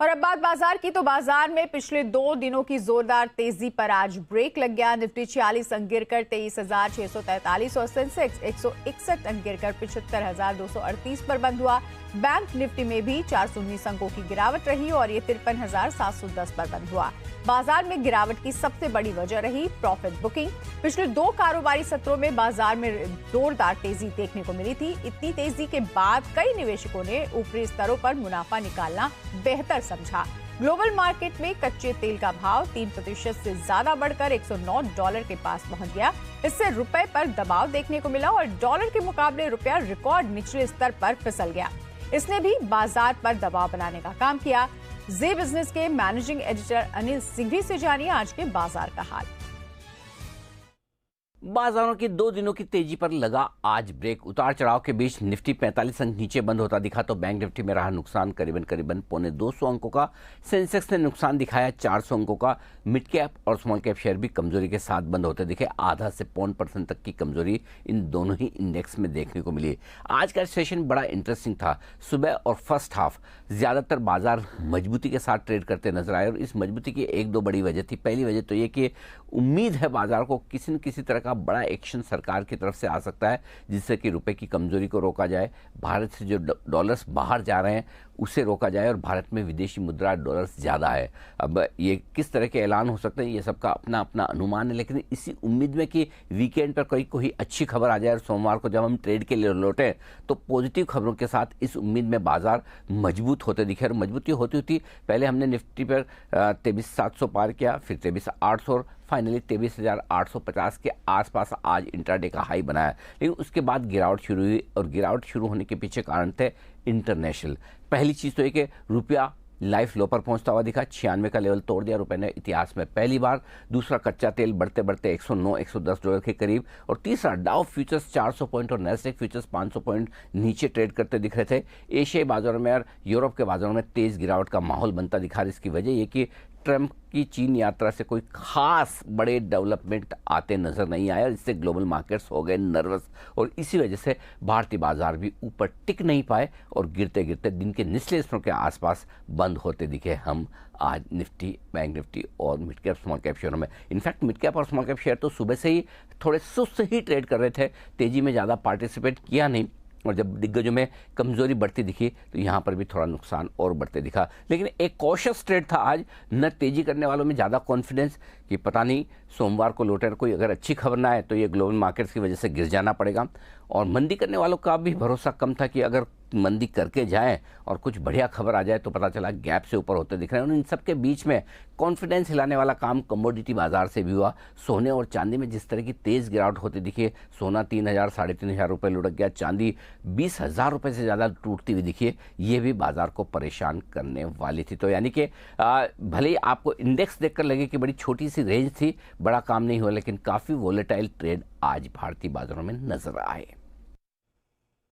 और अब बात बाजार की, तो बाजार में पिछले 2 दिनों की जोरदार तेजी पर आज ब्रेक लग गया। निफ्टी 46 अंक गिरकर 23,643 और सेंसेक्स 161 अंक गिरकर 75,238 पर बंद हुआ। बैंक निफ्टी में भी 419 अंकों की गिरावट रही और ये 53,710 पर बंद हुआ। बाजार में गिरावट की सबसे बड़ी वजह रही प्रॉफिट बुकिंग। पिछले 2 कारोबारी सत्रों में बाजार में जोरदार तेजी देखने को मिली थी। इतनी तेजी के बाद कई निवेशकों ने ऊपरी स्तरों पर मुनाफा निकालना बेहतर समझा। ग्लोबल मार्केट में कच्चे तेल का भाव 3% से ज्यादा बढ़कर $109 के पास पहुंच गया। इससे रुपए पर दबाव देखने को मिला और डॉलर के मुकाबले रुपया रिकॉर्ड निचले स्तर पर फिसल गया। इसने भी बाजार पर दबाव बनाने का काम किया। जी बिजनेस के मैनेजिंग एडिटर अनिल सिंघवी से जानिए आज के बाजार का हाल। बाजारों की 2 दिनों की तेजी पर लगा आज ब्रेक। उतार चढ़ाव के बीच निफ्टी 45 अंक नीचे बंद होता दिखा तो बैंक निफ्टी में रहा नुकसान करीबन पौने 200 अंकों का। सेंसेक्स ने नुकसान दिखाया 400 अंकों का। मिड कैप और स्मॉल कैप शेयर भी कमजोरी के साथ बंद होते दिखे। आधा से 0.5% तक की कमजोरी इन दोनों ही इंडेक्स में देखने को मिली। आज का सेशन बड़ा इंटरेस्टिंग था। सुबह और फर्स्ट हाफ ज्यादातर बाजार मजबूती के साथ ट्रेड करते नजर आए और इस मजबूती की 1-2 बड़ी वजह थी। पहली वजह तो ये कि उम्मीद है बाजार को किसी न किसी तरह का बड़ा एक्शन सरकार की तरफ से आ सकता है जिससे कि रुपए की कमजोरी को रोका जाए, भारत से जो डॉलर्स बाहर जा रहे हैं उसे रोका जाए और भारत में विदेशी मुद्रा डॉलर्स ज़्यादा है। अब ये किस तरह के ऐलान हो सकते हैं ये सबका अपना अपना अनुमान है, लेकिन इसी उम्मीद में कि वीकेंड पर कोई अच्छी खबर आ जाए और सोमवार को जब हम ट्रेड के लिए लौटें तो पॉजिटिव खबरों के साथ इस उम्मीद में बाजार मजबूत होते दिखे। और मजबूती होती पहले हमने निफ्टी पर 23,700 पार किया, फिर 23,800 और फाइनली 23,850 के आसपास आज इंट्राडे का हाई बनाया। लेकिन उसके बाद गिरावट शुरू हुई और गिरावट शुरू होने के पीछे कारण थे इंटरनेशनल। पहली चीज़ तो ये कि रुपया लाइफ लो पर पहुंचता हुआ दिखा, 96 का लेवल तोड़ दिया रुपए ने इतिहास में पहली बार। दूसरा, कच्चा तेल बढ़ते बढ़ते $109-110 के करीब। और तीसरा, डाउ फ्यूचर्स 400 पॉइंट और नैस्डैक फ्यूचर्स 500 पॉइंट नीचे ट्रेड करते दिख रहे थे। एशियाई बाजारों में और यूरोप के बाजारों में तेज गिरावट का माहौल बनता दिखा। इसकी वजह ये कि ट्रंप की चीन यात्रा से कोई खास बड़े डेवलपमेंट आते नजर नहीं आया, इससे ग्लोबल मार्केट्स हो गए नर्वस और इसी वजह से भारतीय बाजार भी ऊपर टिक नहीं पाए और गिरते गिरते दिन के निचले स्तरों के आसपास बंद होते दिखे हम आज निफ्टी, बैंक निफ्टी और मिड कैप स्मॉल कैप शेयरों में। इनफैक्ट मिड कैप और स्मॉल कैप शेयर तो सुबह से ही थोड़े सुस्त ही ट्रेड कर रहे थे, तेजी में ज़्यादा पार्टिसिपेट किया नहीं और जब दिग्गजों में कमजोरी बढ़ती दिखी तो यहाँ पर भी थोड़ा नुकसान और बढ़ते दिखा। लेकिन एक कॉशियस ट्रेड था आज, न तेजी करने वालों में ज़्यादा कॉन्फिडेंस कि पता नहीं सोमवार को लौटे कोई अगर अच्छी खबर ना आए तो ये ग्लोबल मार्केट्स की वजह से गिर जाना पड़ेगा, और मंदी करने वालों का भी भरोसा कम था कि अगर मंदी करके जाएं और कुछ बढ़िया खबर आ जाए तो पता चला गैप से ऊपर होते दिख रहे हैं। और इन सबके बीच में कॉन्फिडेंस हिलाने वाला काम कमोडिटी बाजार से भी हुआ। सोने और चांदी में जिस तरह की तेज गिरावट होती दिखी, सोना 3,000 साढ़े 3,000 रुपये लुढ़क गया, चांदी 20,000 रुपये से ज़्यादा टूटती हुई दिखी, ये भी बाजार को परेशान करने वाली थी। तो यानी कि भले ही आपको इंडेक्स देखकर लगे कि बड़ी छोटी सी रेंज थी, बड़ा काम नहीं हुआ, लेकिन काफ़ी वोलेटाइल ट्रेड आज भारतीय बाजारों में नजर आए।